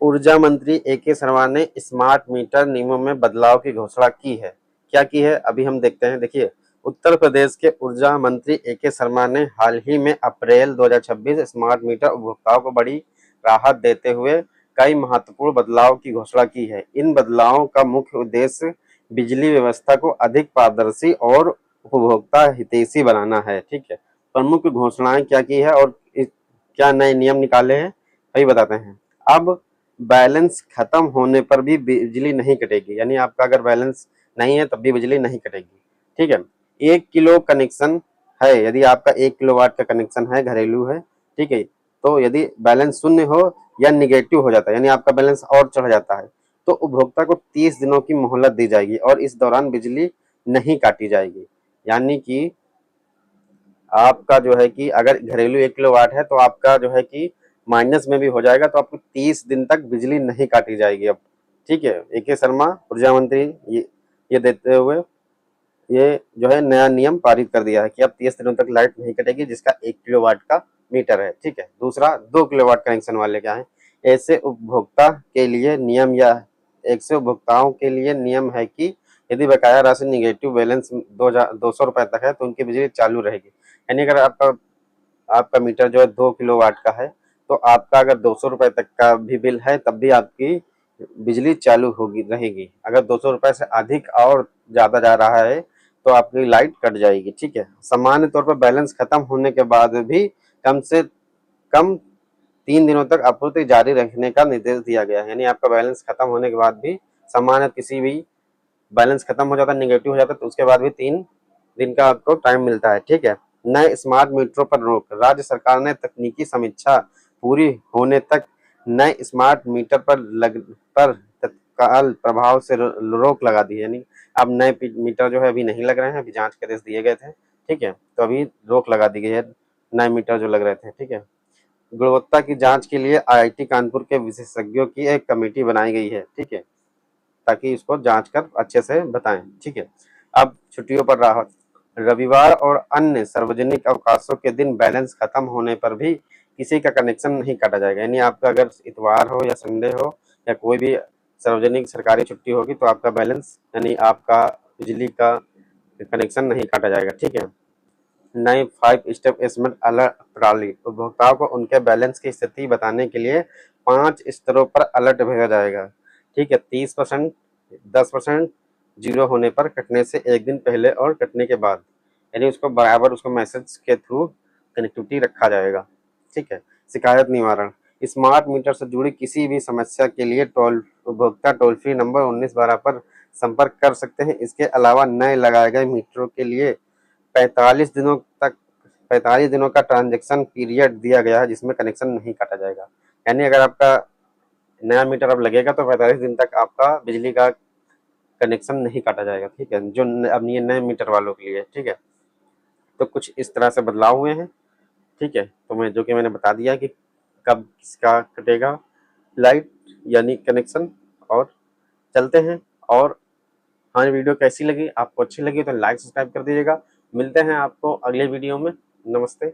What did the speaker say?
ऊर्जा मंत्री ए.के. शर्मा ने स्मार्ट मीटर नियमों में बदलाव की घोषणा की है। क्या की है अभी हम देखते हैं। देखिए, उत्तर प्रदेश के ऊर्जा मंत्री ए.के. शर्मा ने हाल ही में अप्रैल 2026 स्मार्ट मीटर उपभोक्ताओं को बड़ी राहत देते हुए कई महत्वपूर्ण बदलाव की घोषणा की है। इन बदलावों का मुख्य उद्देश्य बिजली व्यवस्था को अधिक पारदर्शी और उपभोक्ता हितैषी बनाना है। ठीक है, प्रमुख घोषणाएं क्या की है और क्या नए नियम निकाले हैं वही बताते हैं। अब बैलेंस खत्म होने पर भी बिजली नहीं कटेगी, यानी आपका अगर बैलेंस नहीं है तब भी बिजली नहीं कटेगी। ठीक है, 1 किलो कनेक्शन है, यदि आपका 1 किलोवाट का कनेक्शन है, घरेलू है, ठीक है, तो यदि बैलेंस शून्य हो या निगेटिव हो जाता है, यानी आपका बैलेंस और चढ़ जाता है, तो उपभोक्ता को 30 दिनों की मोहलत दी जाएगी और इस दौरान बिजली नहीं काटी जाएगी। यानी कि आपका जो है कि अगर घरेलू 1 किलोवाट है तो आपका जो है कि माइनस में भी हो जाएगा, तो आपको 30 दिन तक बिजली नहीं काटी जाएगी अब। ठीक है, ए.के. शर्मा ऊर्जा मंत्री ये देते हुए ये जो है नया नियम पारित कर दिया है कि अब 30 दिनों तक लाइट नहीं कटेगी जिसका 1 किलोवाट का मीटर है। ठीक है, दूसरा 2 किलोवाट कनेक्शन वाले क्या है, ऐसे उपभोक्ता के लिए नियम या ऐसे उपभोक्ताओं के लिए नियम है कि यदि बकाया राशि निगेटिव बैलेंस 200 रुपए तक है तो उनकी बिजली चालू रहेगी। यानी अगर आपका मीटर जो है 2 किलोवाट का है तो आपका अगर 200 रुपए तक का भी बिल है तब भी आपकी बिजली चालू होगी रहेगी। अगर 200 रुपए से अधिक और ज्यादा जा रहा है तो आपकी लाइट कट जाएगी। ठीक है, सामान्य तौर पर बैलेंस खत्म होने के बाद भी कम से कम 3 दिनों तक आपूर्ति जारी रखने का निर्देश दिया गया है। यानी आपका बैलेंस खत्म होने के बाद भी सामान्य किसी भी बैलेंस खत्म हो जाता है, निगेटिव हो जाता है, तो उसके बाद भी 3 दिन का आपको टाइम मिलता है। ठीक है, नए स्मार्ट मीटरों पर रोक, राज्य सरकार ने तकनीकी समीक्षा पूरी होने तक नए स्मार्ट मीटर पर तत्काल प्रभाव से रोक लगा दी है। यानी अब नए मीटर जो है अभी नहीं लग रहे हैं, अभी जांच के आदेश दिए गए थे। ठीक है, तो अभी रोक लगा दी गई है नए मीटर जो लग रहे थे। ठीक है, गुणवत्ता की जांच के लिए आईआईटी कानपुर के विशेषज्ञों की एक कमेटी बनाई गई है। ठीक है, ताकि इसको जांच कर अच्छे से बताएं। ठीक है, अब छुट्टियों पर राहत, रविवार और अन्य सार्वजनिक अवकाशों के दिन बैलेंस खत्म होने पर भी किसी का कनेक्शन नहीं काटा जाएगा। यानी आपका अगर इतवार हो या संडे हो या कोई भी सार्वजनिक सरकारी छुट्टी होगी तो आपका बैलेंस यानी आपका बिजली का कनेक्शन नहीं काटा जाएगा। ठीक है, नई 5 स्टेप एस्टिमेट अलर्ट प्रणाली, उपभोक्ताओं को उनके बैलेंस की स्थिति बताने के लिए 5 स्तरों पर अलर्ट भेजा जाएगा। ठीक है, 30%, 10%, जीरो होने पर, कटने से एक दिन पहले और कटने के बाद, यानी उसको बराबर उसको मैसेज के थ्रू कनेक्टिविटी रखा जाएगा। ठीक है, शिकायत निवारण, स्मार्ट मीटर से जुड़ी किसी भी समस्या के लिए उपभोक्ता टोल फ्री नंबर 1912 पर संपर्क कर सकते हैं। इसके अलावा नए लगाए गए मीटरों के लिए 45 दिनों तक 45 दिनों का ट्रांजेक्शन पीरियड दिया गया है जिसमें कनेक्शन नहीं काटा जाएगा। यानी अगर आपका नया मीटर अब लगेगा तो 45 दिन तक आपका बिजली का कनेक्शन नहीं काटा जाएगा। ठीक है, जो अब ये नए मीटर वालों के लिए। ठीक है, तो कुछ इस तरह से बदलाव हुए हैं। ठीक है, तो मैंने बता दिया कि कब किसका कटेगा लाइट यानी कनेक्शन। और चलते हैं। और हमारी वीडियो कैसी लगी, आपको अच्छी लगी तो लाइक सब्सक्राइब कर दीजिएगा। मिलते हैं आपको अगले वीडियो में। नमस्ते।